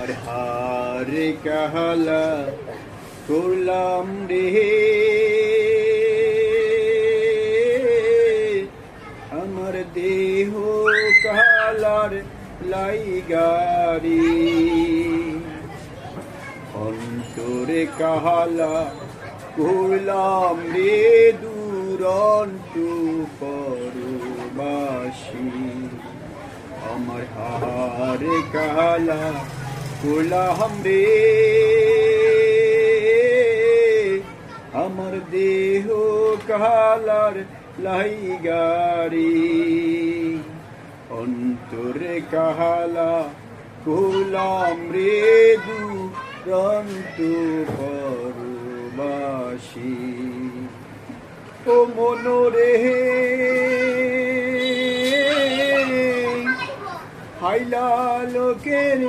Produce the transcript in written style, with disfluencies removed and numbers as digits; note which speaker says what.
Speaker 1: আর হারে কাহালা করলাম রে আমার দেহ কালার লাইগারি অন্তরে কাহালা করলাম রে দুরন্ত পরবাসী আমার হারে কাহালা করলাম রে আমার দেহ কাহালার লাইগারি অন্তরে কাহালা করলাম রে দুরন্ত পরবাসী ও মনোরে হাইলা লোকের